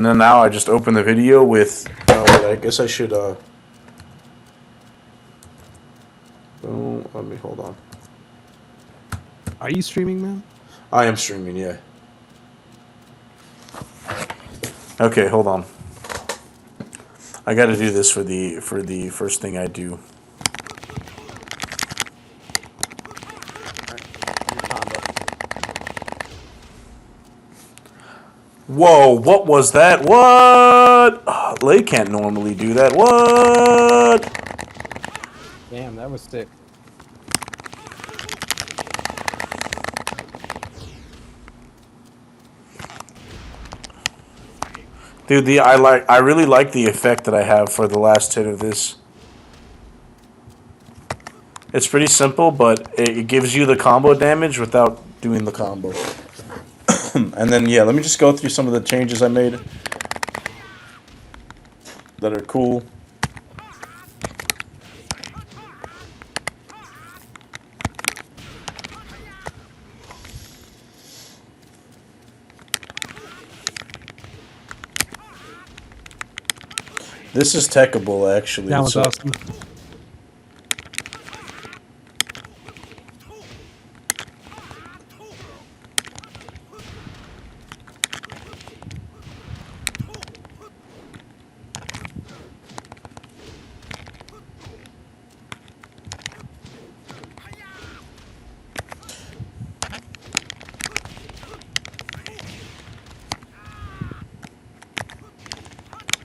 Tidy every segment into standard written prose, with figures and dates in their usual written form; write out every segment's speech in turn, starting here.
And then now I just open the video with, I guess I should, oh, let me, hold on. Are you streaming, man? I am streaming, yeah. Okay, hold on. I gotta do this for the first thing I do. Whoa, what was that? What? Oh, they can't normally do that. What? Damn, that was sick. Dude, I really like the effect that I have for the last hit of this. It's pretty simple, but it gives you the combo damage without doing the combo. And then, yeah, let me just go through some of the changes I made that are cool. This is techable, actually. That was awesome.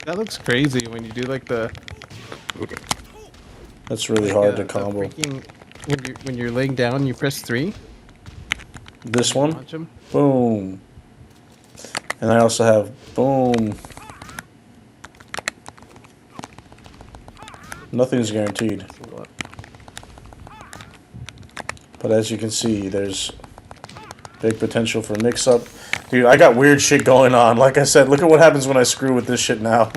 That looks crazy when you do like the. That's really hard to combo. When you're laying down, you press 3. This one, Launch 'em. boom. And I also have boom. Nothing's guaranteed. But as you can see, there's big potential for mix-up. Dude, I got weird shit going on. Like I said, look at what happens when I screw with this shit now.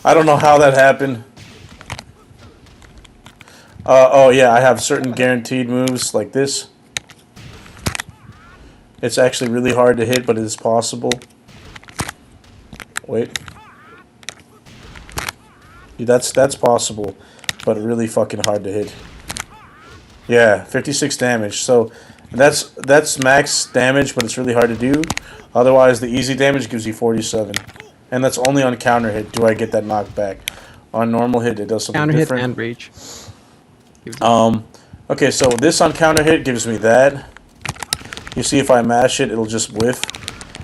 I don't know how that happened. Oh yeah, I have certain guaranteed moves like this. It's actually really hard to hit, but it is possible. Wait. Dude, that's possible, but really fucking hard to hit. Yeah, 56 damage. So that's max damage, but it's really hard to do. Otherwise, the easy damage gives you 47. And that's only on counter hit do I get that knockback. On normal hit, it does something Counter different. hit and rage. Okay, so this on counter hit gives me that. You see if I mash it, it'll just whiff.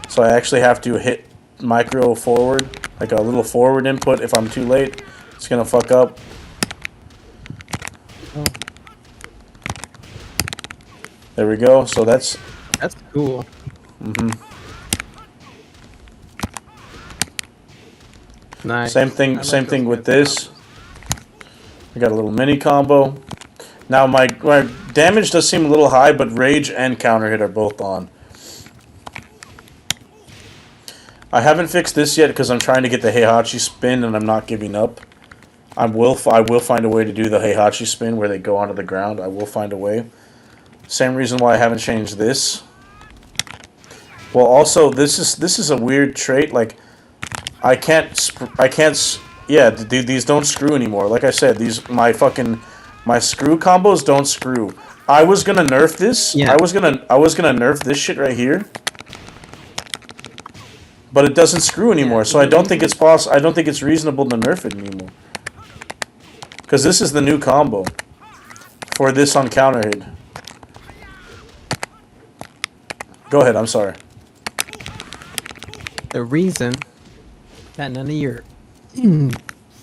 So I actually have to hit micro forward, like a little forward input. If I'm too late, it's gonna fuck up. Oh. There we go. So that's cool. Nice. Same thing with this. I got a little mini combo. Now my damage does seem a little high, but rage and counter hit are both on. I haven't fixed this yet because I'm trying to get the Heihachi spin and I'm not giving up. I will find a way to do the Heihachi spin where they go onto the ground. I will find a way. Same reason why I haven't changed this. Well, also this is a weird trait. Like I can't. Yeah, dude, these don't screw anymore. Like I said, my screw combos don't screw. I was gonna nerf this. Yeah. I was gonna nerf this shit right here. But it doesn't screw anymore, so I don't think it's possible. I don't think it's reasonable to nerf it anymore. Because this is the new combo for this on counter hit. Go ahead. I'm sorry. The reason that none of your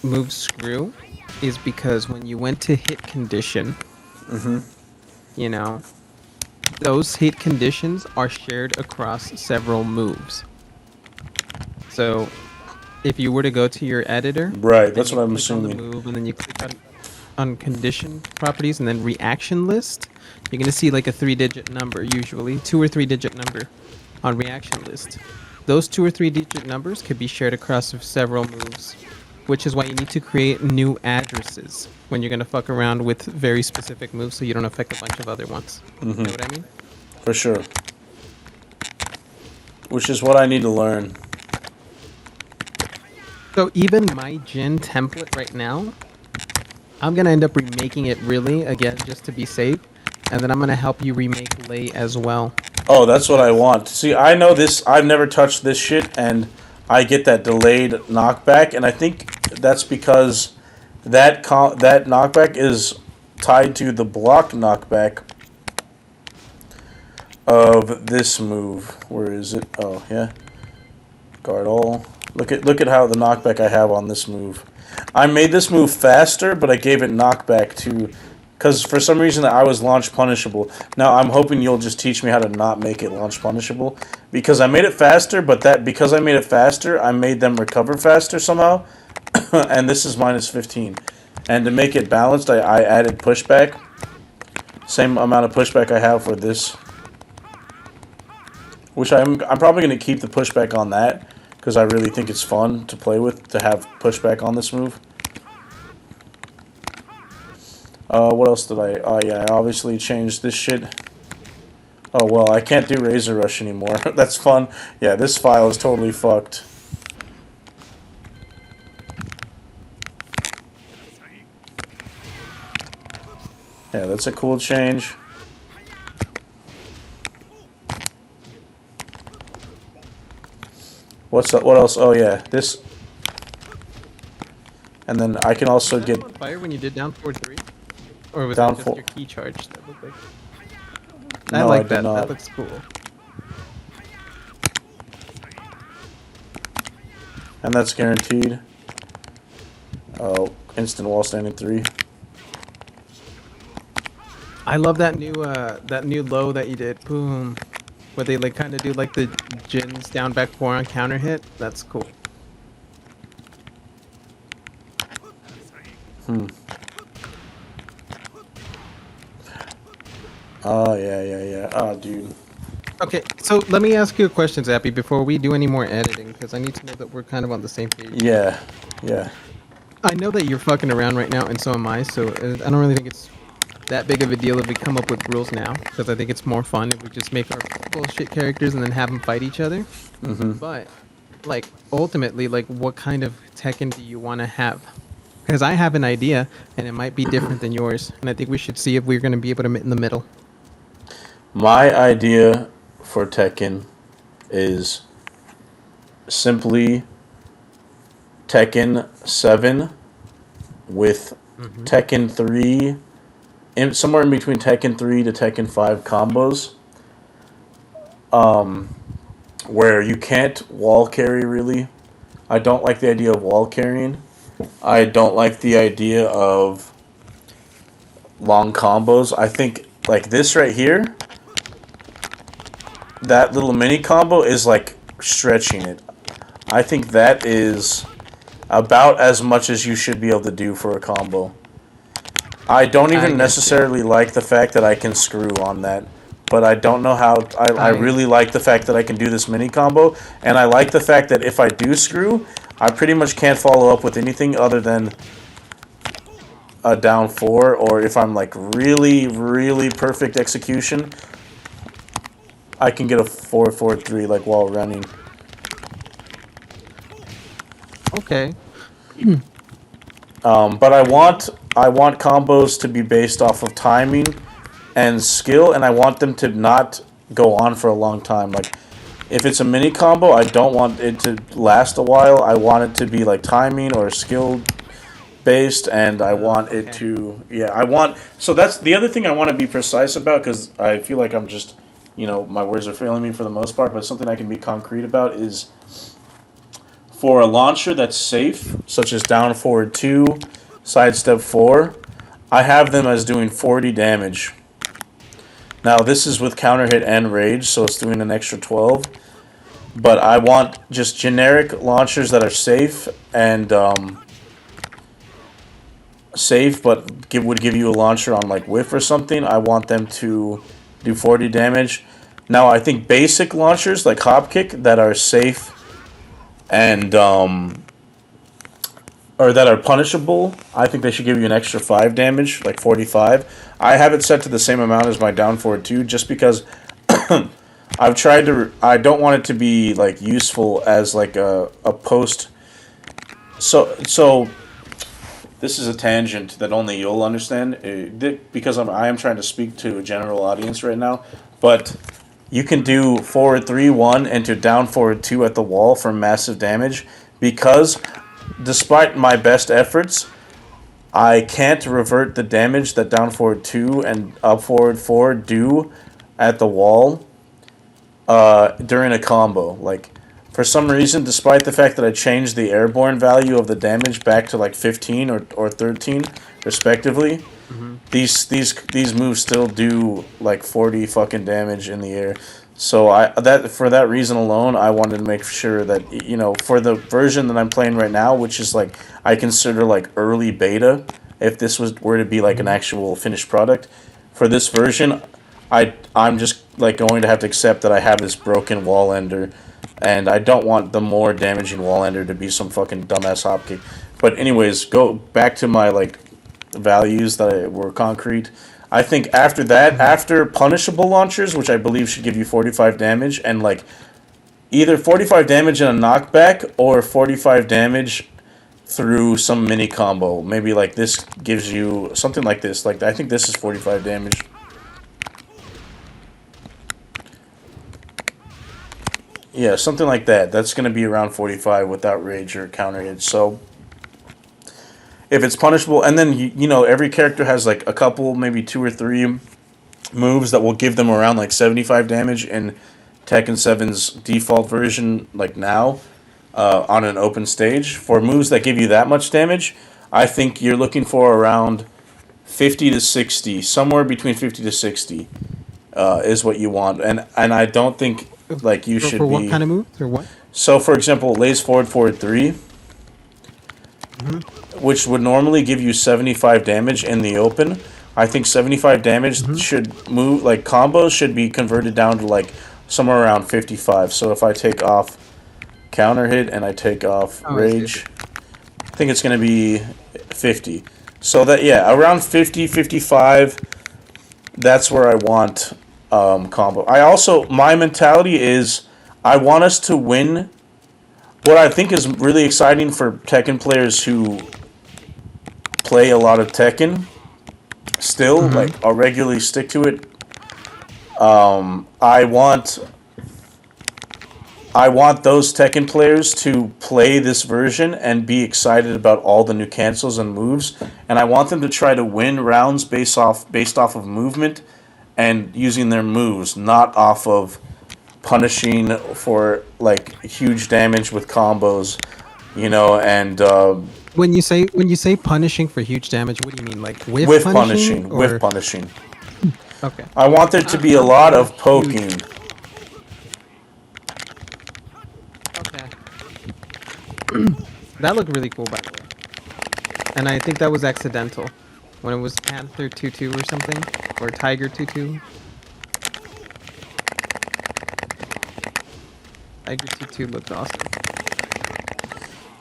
moves screw is because when you went to hit condition, you know, those hit conditions are shared across several moves. So if you were to go to your editor, Right, that's what I'm click on the assuming. move, and then you click on condition properties and then reaction list, you're going to see like a 3-digit number, usually 2 or 3-digit number on reaction list. Those 2 or 3-digit numbers could be shared across several moves, which is why you need to create new addresses when you're going to fuck around with very specific moves so you don't affect a bunch of other ones. You know what I mean? For sure. Which is what I need to learn. So even my Jin template right now, I'm gonna end up remaking it really again just to be safe, and then I'm gonna help you remake Lei as well. Oh, that's what I want. See, I know this. I've never touched this shit, and I get that delayed knockback, and I think that's because that knockback is tied to the block knockback of this move. Where is it? Oh, yeah. Guard all. Look at how the knockback I have on this move. I made this move faster, but I gave it knockback to, because for some reason I was launch punishable. Now I'm hoping you'll just teach me how to not make it launch punishable, because I made it faster, but because I made it faster, I made them recover faster somehow, and this is minus 15. And to make it balanced, I added pushback. Same amount of pushback I have for this, which I'm probably going to keep the pushback on that, because I really think it's fun to play with, to have pushback on this move. What else did I... Oh, yeah, I obviously changed this shit. Oh, well, I can't do Razor Rush anymore. That's fun. Yeah, this file is totally fucked. Yeah, that's a cool change. What's up? What else? Oh, yeah, this... And then I can also get... on fire when you did down 4-3? Or was Down that just four- your key charge that looked like? No, I I like did that. not. That looks cool. And that's guaranteed. Oh, instant wall standing 3. I love that new low that you did. Boom. Where they like kind of do like the Jin's down back 4 on counter hit. That's cool. Oh, yeah. Oh, dude. Okay, so let me ask you a question, Zappy, before we do any more editing, because I need to know that we're kind of on the same page. Yeah. I know that you're fucking around right now, and so am I, so I don't really think it's that big of a deal if we come up with rules now, because I think it's more fun if we just make our bullshit characters and then have them fight each other. But, like, ultimately, like, what kind of Tekken do you want to have? Because I have an idea, and it might be different than yours, and I think we should see if we're going to be able to meet in the middle. My idea for Tekken is simply Tekken 7 with Tekken 3, somewhere in between Tekken 3 to Tekken 5 combos, where you can't wall carry, really. I don't like the idea of wall carrying. I don't like the idea of long combos. I think, like this right here, that little mini combo is like stretching it. I think that is about as much as you should be able to do for a combo. I don't even necessarily like the fact that I can screw on that, but I don't know how. I really like the fact that I can do this mini combo, and I like the fact that if I do screw, I pretty much can't follow up with anything other than a down 4, or if I'm like really, really perfect execution, I can get a 4-4-3 like while running. Okay. But I want combos to be based off of timing and skill, and I want them to not go on for a long time. Like, if it's a mini combo, I don't want it to last a while. I want it to be like timing or skill based, and I want it to, so that's the other thing I want to be precise about, because I feel like I'm just, my words are failing me for the most part, but something I can be concrete about is for a launcher that's safe, such as down forward 2, sidestep 4, I have them as doing 40 damage. Now this is with counter hit and rage, so it's doing an extra 12. But I want just generic launchers that are safe and safe, but would give you a launcher on like whiff or something. I want them to do 40 damage. Now I think basic launchers like hop kick that are safe and or that are punishable, I think they should give you an extra 5 damage, like 45. I have it set to the same amount as my down forward 2, just because I've tried to. I don't want it to be like useful as like a post So this is a tangent that only you'll understand because I am trying to speak to a general audience right now. But you can do forward 3-1 into down forward 2 at the wall for massive damage because, despite my best efforts, I can't revert the damage that down forward 2 and up forward 4 do at the wall during a combo. Like, for some reason, despite the fact that I changed the airborne value of the damage back to like 15 or 13 respectively, these moves still do like 40 fucking damage in the air. So for that reason alone, I wanted to make sure that, for the version that I'm playing right now, which is like I consider like early beta, if this were to be like an actual finished product, for this version, I'm just like going to have to accept that I have this broken wall ender, and I don't want the more damaging wall ender to be some fucking dumbass hopkick. But anyways, go back to my like values that were concrete. I think after that, after punishable launchers, which I believe should give you 45 damage, and like either 45 damage in a knockback or 45 damage through some mini combo. Maybe like this gives you something like this. Like I think this is 45 damage. Yeah, something like that. That's going to be around 45 without rage or counter hit. So if it's punishable, and then every character has like a couple, maybe 2 or 3 moves that will give them around like 75 damage in Tekken 7's default version, like now, on an open stage. For moves that give you that much damage, I think you're looking for around 50 to 60, somewhere between 50 to 60, is what you want. And I don't think like you should for what be. kind of moves or what? So, for example, lays forward 3, which would normally give you 75 damage in the open. I think 75 damage should move, like combos should be converted down to like somewhere around 55. So if I take off counter hit and I take off rage, I think it's going to be 50. So that, yeah, around 50, 55, that's where I want combo. My mentality is I want us to win. What I think is really exciting for Tekken players who play a lot of Tekken still, like, I'll regularly stick to it. I want those Tekken players to play this version and be excited about all the new cancels and moves, and I want them to try to win rounds based off of movement and using their moves, not off of punishing for like huge damage with combos, and When you say punishing for huge damage, what do you mean? Like with punishing? with punishing. Okay. I want there to be a lot of poking. Okay. That looked really cool, by the way. And I think that was accidental. When it was Panther 2-2 or something. Or Tiger 2-2. Tiger 2-2 looked awesome.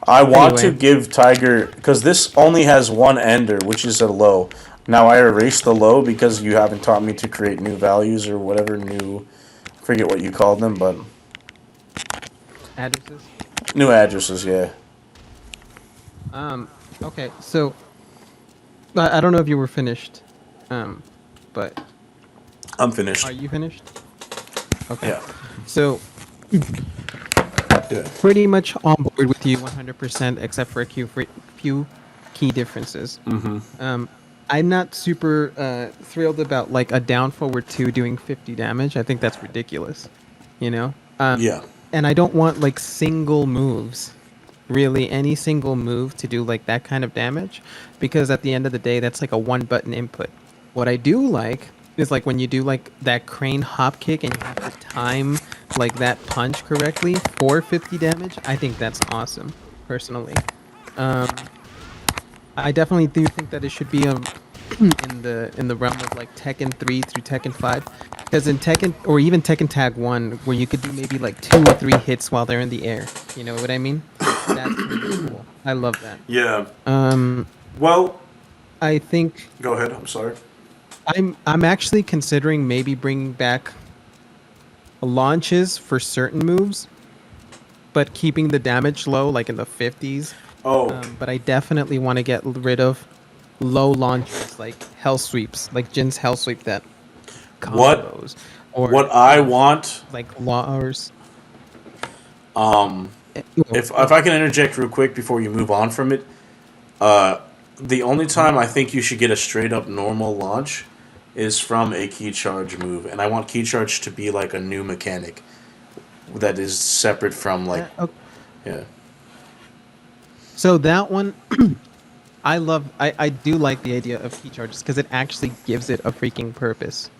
I want to Anyway. give Tiger, because this only has one ender, which is a low. Now I erased the low because you haven't taught me to create new values or whatever new, forget what you called them, but Addresses? new addresses, yeah. Okay, so I don't know if you were finished. But I'm finished. are you finished? Okay. Yeah. So Yeah. pretty much on board with you 100% except for a few key differences. I'm not super thrilled about like a down forward 2 doing 50 damage. I think that's ridiculous, Yeah. and I don't want like single moves, really any single move to do like that kind of damage, because at the end of the day that's like a one button input. What I do like is like when you do like that crane hop kick and you have to time like that punch correctly for 50 damage. I think that's awesome, personally. I definitely do think that it should be in the realm of like Tekken 3 through Tekken 5, because in Tekken or even Tekken Tag 1, where you could do maybe like 2 or 3 hits while they're in the air. You know what I mean? That's really cool. I love that. Yeah. Well, I think go ahead. I'm sorry. I'm actually considering maybe bringing back launches for certain moves, but keeping the damage low, like in the 50s. Oh, But I definitely want to get rid of low launches like hell sweeps, like Jin's hell sweep that what combos, or what I want. like lowers. Um, if I can interject real quick before you move on from it, uh, the only time I think you should get a straight up normal launch is from a key charge move, and I want key charge to be like a new mechanic that is separate from like Okay. yeah. So that one, I do like the idea of key charges because it actually gives it a freaking purpose.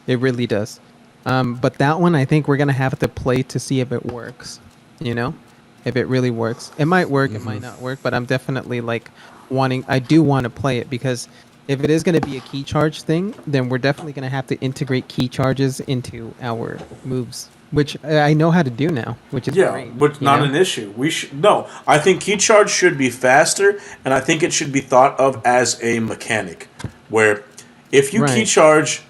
It really does. But that one, I think we're gonna have to play to see if it works. You know, if it really works. It might work, it might not work, but I'm definitely like wanting. I do want to play it because if it is gonna be a key charge thing, then we're definitely gonna have to integrate key charges into our moves, which I know how to do now, which is Yeah, great. but You not know? an issue. We should no. I think key charge should be faster, and I think it should be thought of as a mechanic, where if you key Right. charge,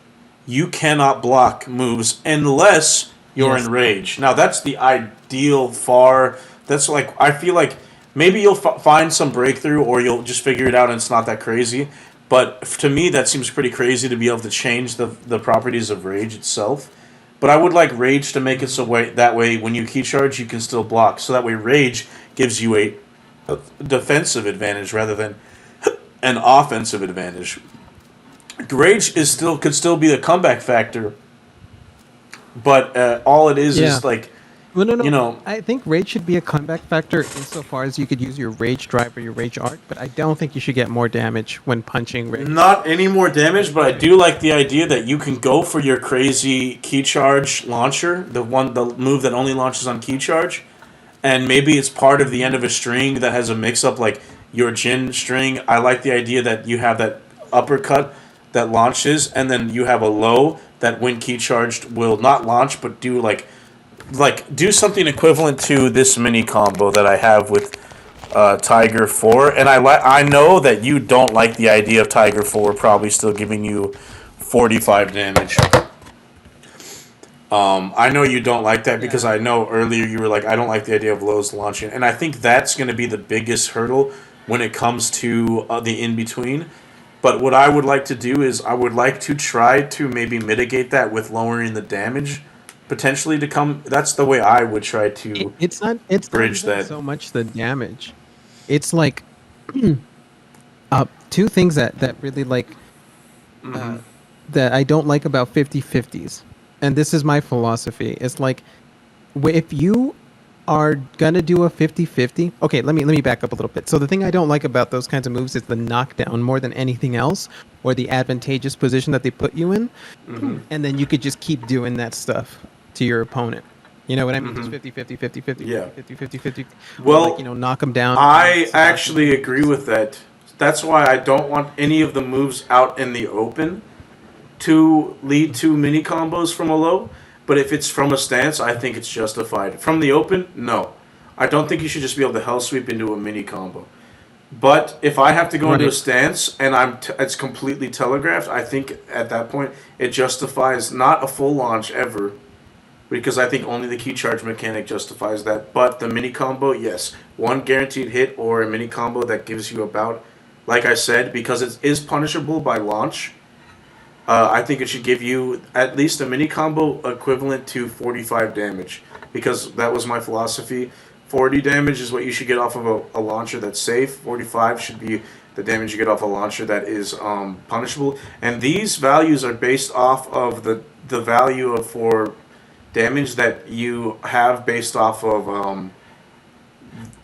you cannot block moves unless you're Yes. in rage. Now that's the ideal far. That's like I feel like maybe you'll find some breakthrough, or you'll just figure it out, and it's not that crazy. But to me, that seems pretty crazy to be able to change the properties of rage itself. But I would like Rage to make it so that way when you key charge, you can still block. So that way Rage gives you a defensive advantage rather than an offensive advantage. Rage is still could still be the comeback factor, but all it Yeah. is like Well, no, you no. know I think rage should be a comeback factor insofar as you could use your rage drive or your rage art, but I don't think you should get more damage when punching rage. not any more damage. But I do like the idea that you can go for your crazy key charge launcher, the move that only launches on key charge, and maybe it's part of the end of a string that has a mix up like your Jin string. I like the idea that you have that uppercut that launches, and then you have a low that when key charged will not launch but do do something equivalent to this mini combo that I have with Tiger 4. And I know that you don't like the idea of Tiger 4 probably still giving you 45 damage. I know you don't like that because I know earlier you were like, I don't like the idea of lows launching. And I think that's going to be the biggest hurdle when it comes to the in between. But what I would like to do is I would like to try to maybe mitigate that with lowering the damage potentially to come. That's the way I would try to It's not bridge even that. so much the damage. It's like two things that really like that I don't like about 50/50s. And this is my philosophy. It's like if you are gonna do a 50/50. Okay, let me back up a little bit. So the thing I don't like about those kinds of moves is the knockdown more than anything else, or the advantageous position that they put you in, and then you could just keep doing that stuff to your opponent. You know what I mean? Just 50/50, 50/50, Yeah. 50/50, 50/50. Or Well, like, knock them down. I actually agree with that. That's why I don't want any of the moves out in the open to lead to mini combos from a low. But if it's from a stance, I think it's justified. From the open, no. I don't think you should just be able to hell sweep into a mini combo. But if I have to go into a Right. stance and it's completely telegraphed, I think at that point it justifies not a full launch ever, because I think only the key charge mechanic justifies that. But the mini combo, yes, one guaranteed hit or a mini combo that gives you about, like I said, because it is punishable by launch. I think it should give you at least a mini combo equivalent to 45 damage, because that was my philosophy. 40 damage is what you should get off of a launcher that's safe. 45 should be the damage you get off a launcher that is punishable. And these values are based off of the value of for damage that you have based off of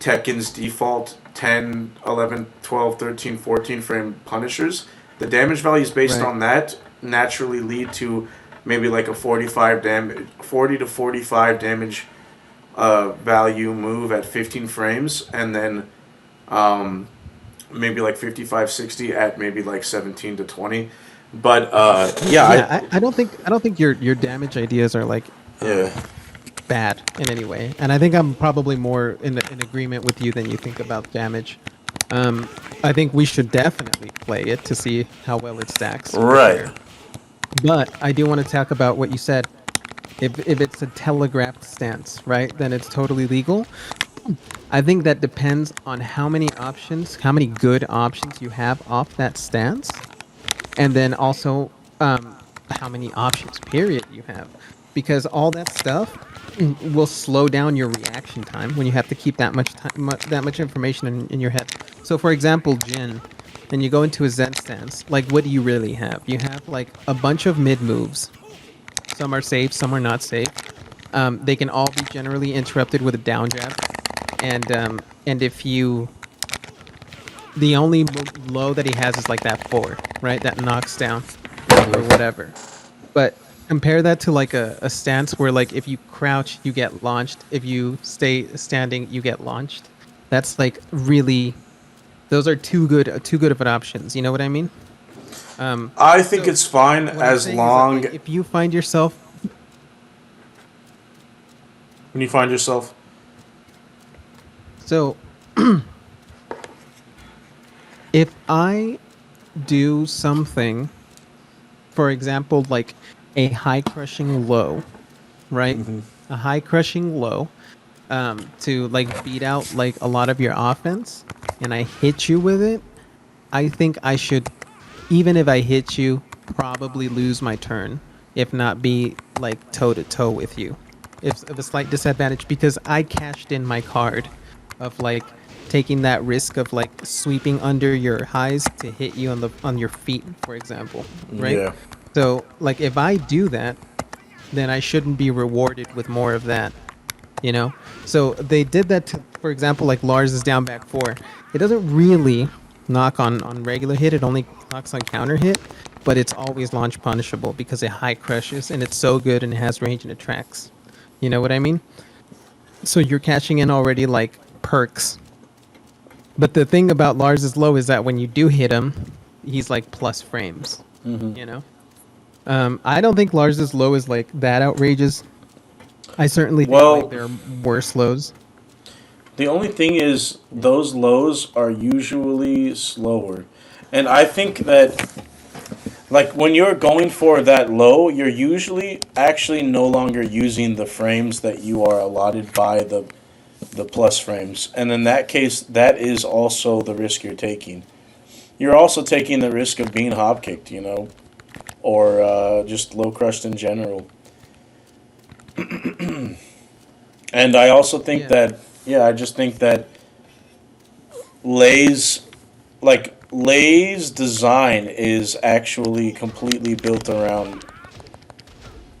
Tekken's default 10, 11, 12, 13, 14 frame punishers. The damage values based Right. on that naturally lead to maybe like a 40 to 45 damage value move at 15 frames, and then maybe like 55, 60 at maybe like 17 to 20. But Yeah, I don't think your damage ideas are like yeah. bad in any way, and I think I'm probably more in agreement with you than you think about damage. I think we should definitely play it to see how well it stacks. for Right. sure. But I do want to talk about what you said. If it's a telegraphed stance, right, then it's totally legal. I think that depends on how many options, how many good options you have off that stance, and then also how many options period you have, because all that stuff will slow down your reaction time when you have to keep that much time, that much information in your head. So, for example, Jin, and you go into a Zen stance, like what do you really have? You have like a bunch of mid moves. Some are safe, some are not safe. They can all be generally interrupted with a down jab, and if you, the only low that he has is like that four, right? That knocks down or whatever. But compare that to like a stance where like if you crouch, you get launched. If you stay standing, you get launched. That's like really, those are too good of an options. You know what I mean? I think So it's fine what I'm as saying is that long like if you find yourself, when you find yourself. so if I do something, for example, like a high crushing low, right? A high crushing low, to like beat out like a lot of your offense, and I hit you with it, I think I should, even if I hit you, probably lose my turn, if not be like toe to toe with you. It's of a slight disadvantage because I cashed in my card of like taking that risk of like sweeping under your highs to hit you on your feet, for example, right? Yeah. So like if I do that, then I shouldn't be rewarded with more of that, you know. So they did that to, for example, like Lars is down back four. It doesn't really knock on regular hit. It only knocks on counter hit, but it's always launch punishable because it high crushes and it's so good and it has range and it tracks. You know what I mean? So you're catching in already like perks. But the thing about Lars is low is that when you do hit him, he's like plus frames. You know. I don't think Lars is low is like that outrageous. I certainly think Well, like there are worse lows. the only thing is those lows are usually slower. And I think that like when you're going for that low, you're usually actually no longer using the frames that you are allotted by the plus frames. And in that case, that is also the risk you're taking. You're also taking the risk of being hop kicked, you know, or just low crushed in general. And I also think Yeah. that, yeah, I just think that Lay's, Lay's design is actually completely built around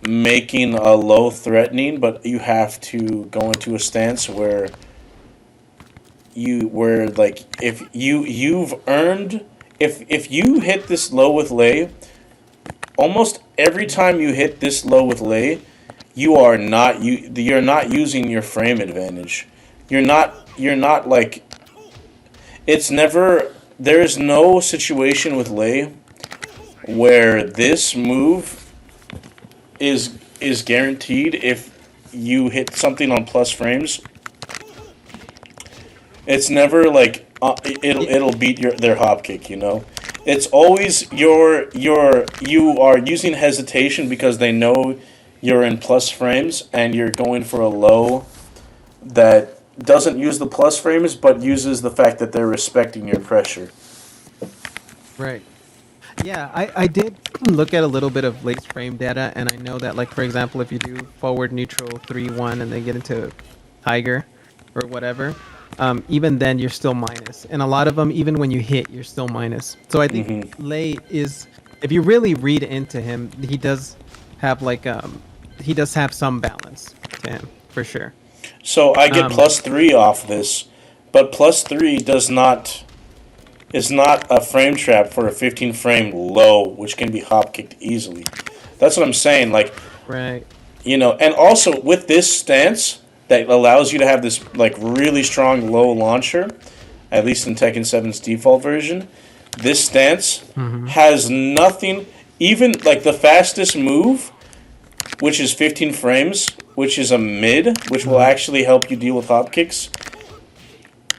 making a low threatening, but you have to go into a stance where like if you've earned, if you hit this low with Lay, almost every time you hit this low with Lay, you're not using your frame advantage. You're not like, it's never, there is no situation with Lay where this move is guaranteed if you hit something on plus frames. It's never like it'll beat their hop kick, you know. It's always you are using hesitation because they know you're in plus frames and you're going for a low that doesn't use the plus frames but uses the fact that they're respecting your pressure. Right. Yeah, I did look at a little bit of Lake's frame data, and I know that, like, for example, if you do forward neutral 3-1 and then get into Tiger or whatever, even then you're still minus. And a lot of them, even when you hit, you're still minus. So I think Lei is, if you really read into him, he does have, like, he does have some balance to him, for sure. So I get Um, +3 off this, but +3 does not is not a frame trap for a 15 frame low, which can be hop kicked easily. That's what I'm saying. Like, right. you know, and also with this stance that allows you to have this like really strong low launcher, at least in Tekken 7's default version, this stance has nothing. Even like the fastest move, which is 15 frames, which is a mid, which will actually help you deal with hop kicks,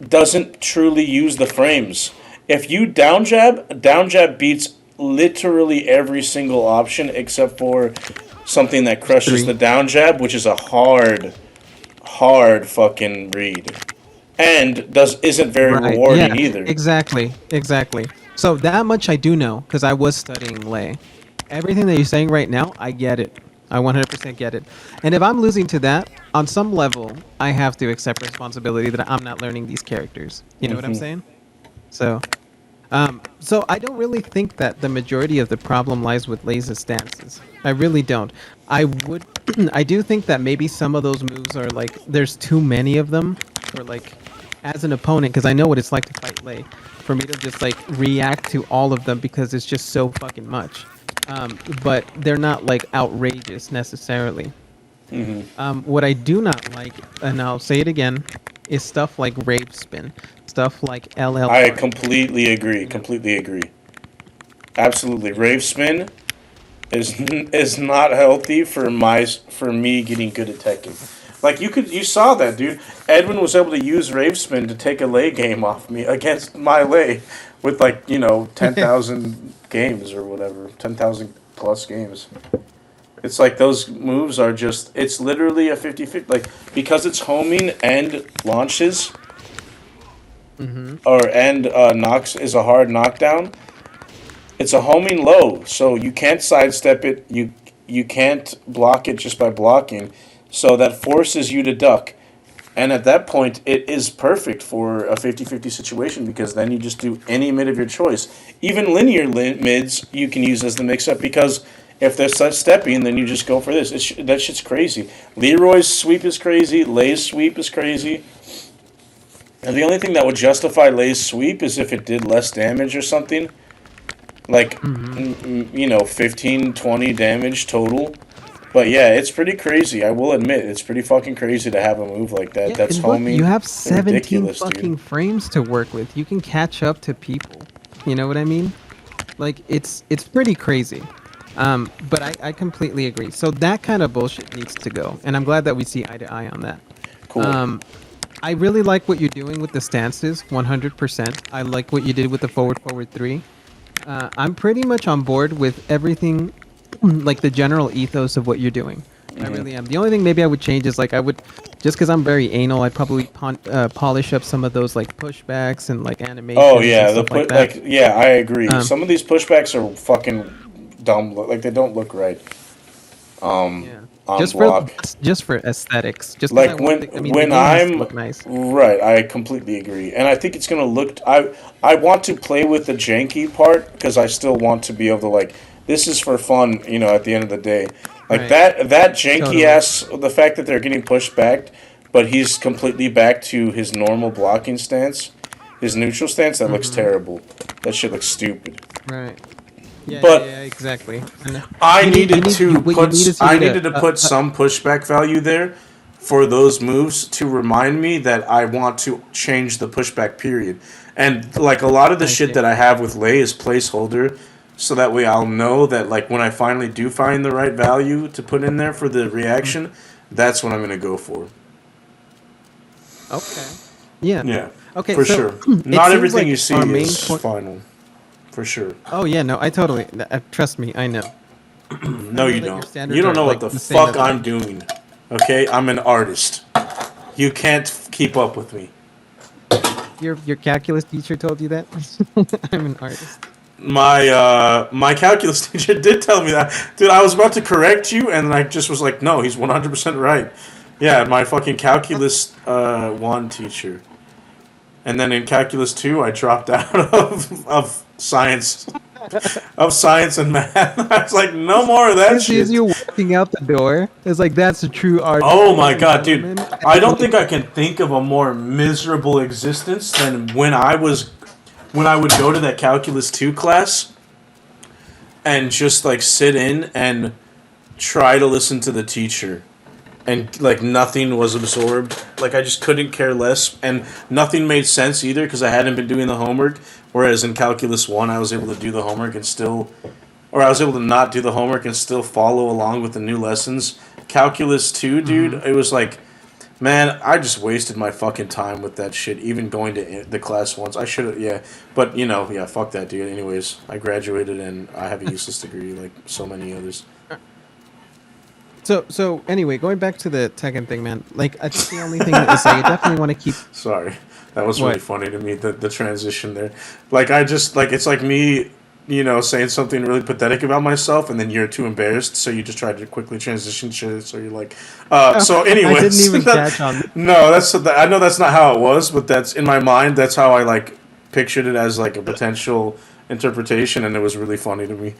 doesn't truly use the frames. If you down jab beats literally every single option except for something that crushes Three. the down jab, which is a hard fucking read. and isn't very Right. Yeah. rewarding either. Exactly. Exactly. So that much I do know because I was studying lay. Everything that you're saying right now, I get it. I 100% get it. And if I'm losing to that, on some level, I have to accept responsibility that I'm not learning these characters. You know what I'm saying? So, so I don't really think that the majority of the problem lies with Lay's stances. I really don't. I would, I do think that maybe some of those moves are like there's too many of them, or like as an opponent, because I know what it's like to fight Lay, for me to just like react to all of them because it's just so fucking much. But they're not like outrageous necessarily. What I do not like, and I'll say it again, is stuff like Rave Spin, stuff like LL I Party. completely agree. You know, Completely agree. Absolutely, yeah. rave spin is not healthy for me getting good at Tekken. Like you saw that, dude. Edwin was able to use rave spin to take a lay game off me against my lay with like 10,000 games or whatever, 10,000 plus games. It's like those moves are just, it's literally a 50-50. Like, because it's homing and launches, Mm-hmm. knocks is a hard knockdown, it's a homing low. So you can't sidestep it. You can't block it just by blocking. So that forces you to duck. And at that point, it is perfect for a 50-50 situation because then you just do any mid of your choice. Even linear mids you can use as the mix-up because if they're such stepping, then you just go for this. That shit's crazy. Leroy's sweep is crazy. Lay's sweep is crazy. And the only thing that would justify Lay's sweep is if it did less damage or something. Like, Mm-hmm. 15, 20 damage total. But yeah, it's pretty crazy. I will admit, it's pretty fucking crazy to have a move like that. Yeah, That's and look, you homing. have 17 Ridiculous, dude. fucking frames to work with. You can catch up to people. You know what I mean? Like it's pretty crazy. But I completely agree. So that kind of bullshit needs to go, and I'm glad that we see eye to eye on that. Cool. Um, I really like what you're doing with the stances, 100%. I like what you did with the forward three. I'm pretty much on board with everything, like the general ethos of what you're doing. I really am. The only thing maybe I would change is like I would, just because I'm very anal, I'd probably polish up some of those like pushbacks and like Oh animations and yeah, stuff like that. yeah, I agree. Um, Some of these pushbacks are fucking dumb. Like they don't look right. yeah, On block. just for aesthetics, just because I Like want when the, I mean, the when game has to I'm look nice. right, I completely agree, and I think it's gonna look. I want to play with the janky part because I still want to be able to like. This is for fun, at the end of the day, like Right. that janky Totally. ass. The fact that they're getting pushed back, but he's completely back to his normal blocking stance, his neutral stance. That looks Mm-hmm. terrible. That shit looks stupid. Right. Yeah, yeah, But yeah, exactly. And I you needed need, to what you need is you I need needed to put some pushback value there for those moves to remind me that I want to change the pushback period. And like a lot of the I shit see. that I have with Lay is placeholder, so that way I'll know that like when I finally do find the right value to put in there for the Mm, reaction, that's what I'm gonna go for. okay. Yeah. Yeah, Okay, for so sure. it Not seems everything like you see our main is point. final, for sure. Oh yeah, no, I totally trust me, I know. I No, know you that your don't. You standards don't are know what like the the same fuck as I'm mine. doing. Okay, I'm an artist. You can't keep up with me. Your calculus teacher told you that? I'm an artist. My calculus teacher did tell me that, dude. I was about to correct you, and I just was like, no, he's 100% right. Yeah, my fucking calculus one teacher, and then in calculus two, I dropped out of science and math. I was like, no more of that He sees shit. you walking out the door. It's like that's a true artist, Oh my ladies and god, dude. gentlemen. I And don't like, think I can think of a more miserable existence than when I would go to that calculus 2 class and just like sit in and try to listen to the teacher and like nothing was absorbed. Like I just couldn't care less and nothing made sense either because I hadn't been doing the homework, whereas in calculus 1 I was able to do the homework and still or I was able to not do the homework and still follow along with the new lessons. Calculus 2, dude, hmm it was like, man, I just wasted my fucking time with that shit, even going to the class once. I should have, yeah. But, yeah, fuck that, dude. Anyways, I graduated and I have a useless degree like so many others. So anyway, going back to the Tekken thing, man. Like, I think the only thing is like, you definitely want to keep Sorry, that was really what. funny to me. The transition there, like I just like it's like me, saying something really pathetic about myself, and then you're too embarrassed, so you just try to quickly transition shit. So you're like, so I didn't anyways, even catch on. no, I know that's not how it was, but that's in my mind. That's how I like pictured it as like a potential interpretation, and it was really funny to me.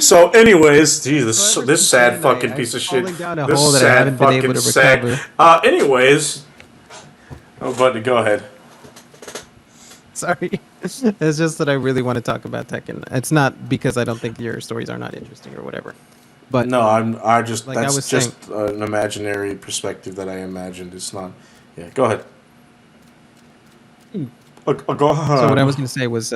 So, anyways, geez, So this ever sad since then, fucking I've piece of shit. fallen down a hole This that I sad haven't been able fucking to sack. recover. Anyways, oh, but go ahead. Sorry. It's just that I really want to talk about Tekken. It's not because I don't think your stories are not interesting or whatever. But No, I just like I that's was saying, just an imaginary perspective that I imagined. It's not. Yeah, go ahead. Go so what I was ahead. going to say was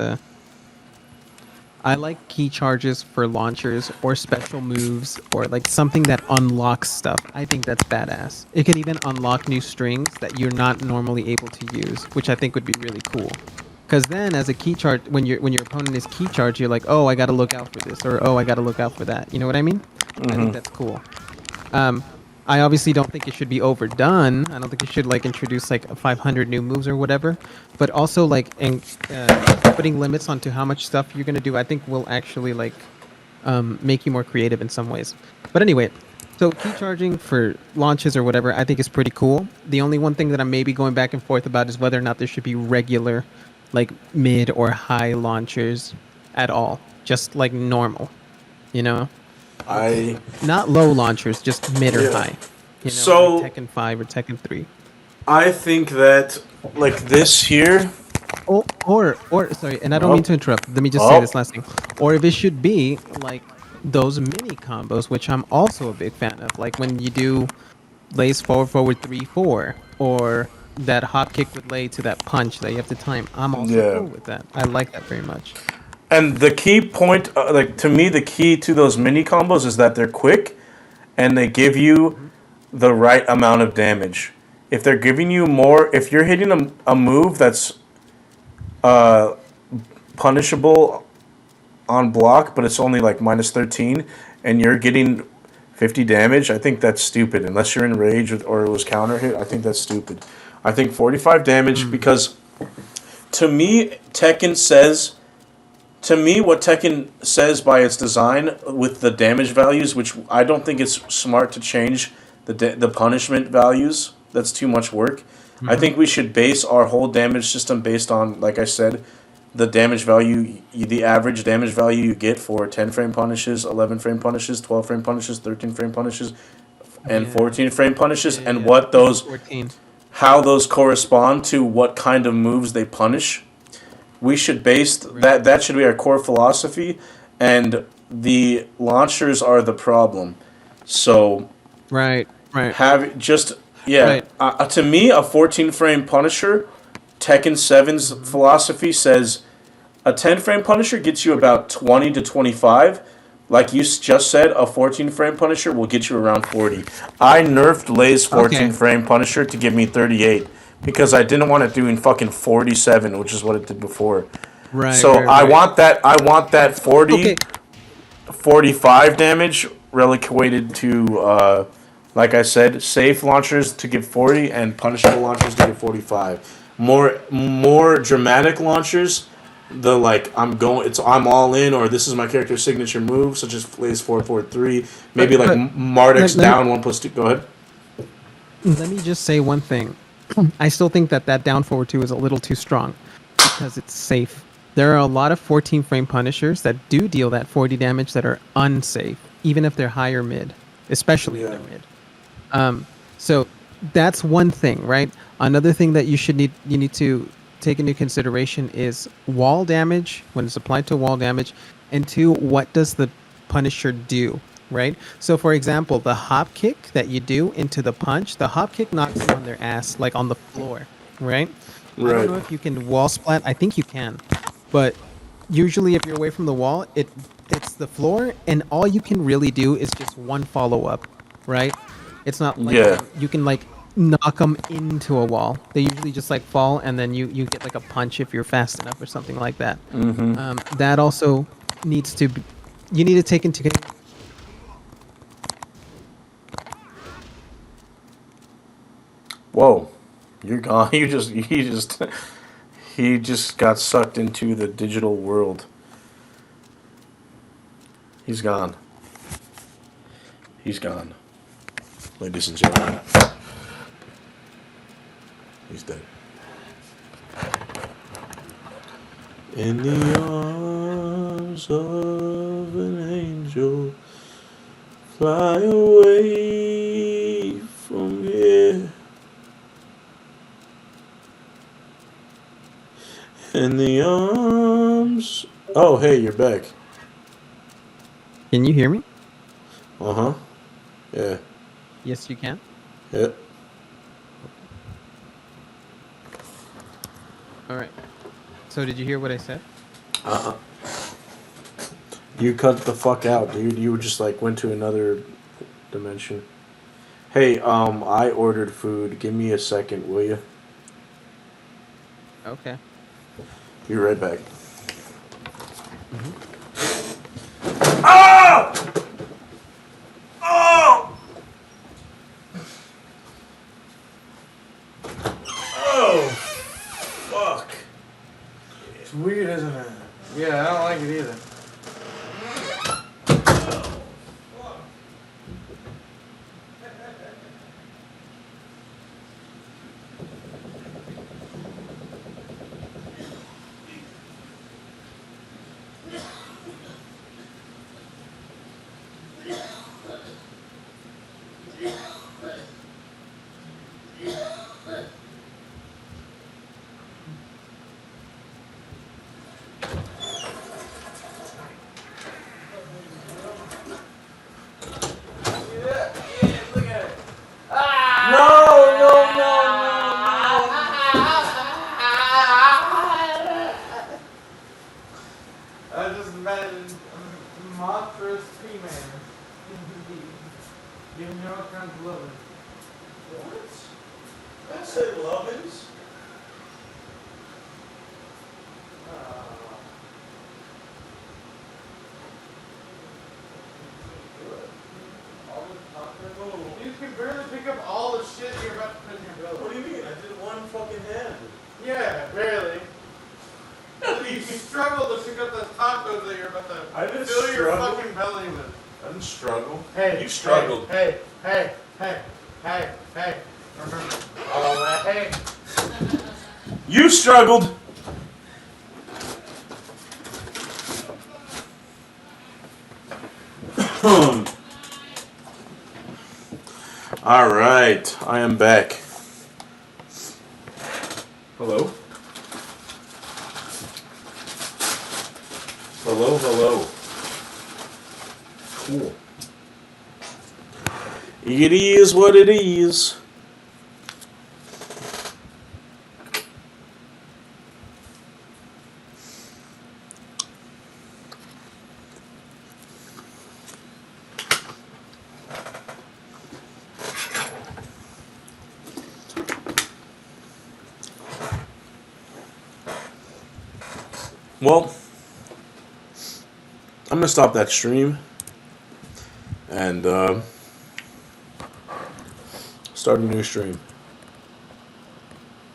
I like key charges for launchers or special moves or like something that unlocks stuff. I think that's badass. It can even unlock new strings that you're not normally able to use, which I think would be really cool. Because then, as a key charge, when your opponent is key charge, you're like, oh, I got to look out for this, or oh, I got to look out for that. You know what I mean? I think that's cool. Um, I obviously don't think it should be overdone. I don't think it should like introduce like 500 new moves or whatever. But also like putting limits onto how much stuff you're gonna do, I think will actually like make you more creative in some ways. But anyway, so key charging for launches or whatever, I think is pretty cool. The only one thing that I'm maybe going back and forth about is whether or not there should be regular, like mid or high launchers at all, just like normal, you know. I Not low launchers, just mid or yeah. high. You know, like So Tekken 5 or Tekken 3. I think that like this here. Or sorry, and I don't mean Oh, to interrupt. Let me just say oh, this last thing. Or if it should be like those mini combos, which I'm also a big fan of, like when you do lays forward forward 3-4, or that hop kick with lay to that punch that you have to time. I'm also yeah. cool with that. I like that very much. And the key point, like to me, the key to those mini combos is that they're quick and they give you Hmm. the right amount of damage. If they're giving you more, if you're hitting a move that's uh, punishable on block, but it's only like minus 13, and you're getting 50 damage, I think that's stupid. Unless you're in rage or it was counter hit, I think that's stupid. I think 45 damage Mm. because to me, Tekken says to me, what Tekken says by its design with the damage values, which I don't think it's smart to change the punishment values. That's too much work. I Hmm. think we should base our whole damage system based on, like I said, the damage value, the average damage value you get for 10 frame punishes, 11 frame punishes, 12 frame punishes, 13 frame punishes, and Yeah. 14 frame Yeah, punishes, yeah, and yeah. what Even those, 14. how those correspond to what kind of moves they punish. We should base Right. that should be our core philosophy, and the launchers are the problem. So Right. Right. have just yeah, Right. to me a 14 frame Punisher, Tekken 7's Hmm. philosophy says a 10 frame Punisher gets you about 20 to 25. Like you just said, a 14 frame Punisher will get you around 40. I nerfed Lay's 14 Okay. frame Punisher to give me 38 because I didn't want it doing fucking 47, which is what it did before. Right. So Right. Right. I want that 40 Okay. 45 damage relicquated to, like I said, safe launchers to give 40 and punishable launchers to give 45. More dramatic launchers, the like I'm all in, or this is my character's signature move, such as Blaze 443, maybe like But Marduk's let me down 1+2. Go ahead. let me just say one thing. I still think that down forward 2 is a little too strong because it's safe. There are a lot of 14 frame punishers that do deal that 40 damage that are unsafe, even if they're higher mid, especially if Yeah. they're mid. Um, so that's one thing, right? Another thing that you need to take into consideration is wall damage when it's applied to wall damage, and two, what does the Punisher do, right? So, for example, the hop kick that you do into the punch, the hop kick knocks them on their ass, like on the floor, right? I don't Right. know if you can wall splat. I think you can, but usually if you're away from the wall, it's the floor, and all you can really do is just one follow up, right? It's not like Yeah. you can like knock them into a wall. They usually just like fall, and then you get like a punch if you're fast enough or something like that. That also needs to be, you need to take into Whoa, you're gone. He just got sucked into the digital world. He's gone. He's gone. Ladies and gentlemen. He's dead. In the arms of an angel, fly away from here. In the arms. Oh, hey, you're back. Can you hear me? Uh-huh. Yeah. Yes, you can. Yep. All right. So did you hear what I said? Uh-uh. You cut the fuck out, dude. You just like went to another dimension. Hey, I ordered food. Give me a second, will you? Okay. Be right back. Mm-hmm. Oh! Oh! Oh! Fuck. It's weird, isn't it? Yeah, I don't like it either. I just imagine a monstrous P-Man. Giving you all kinds of loving. What? I said Lovins. You can barely pick up all the shit you're about to put in your belly. What do you mean? I did one fucking hand. Yeah, barely. You struggle to pick up those tacos that you're about to I didn't fill your struggle. fucking belly with. I didn't struggle. Hey, You struggled. Hey. Remember? All that. Hey. You struggled. All right, I am back. Hello? Hello. Cool. It is what it is. Well, I'm gonna stop that stream and start a new stream.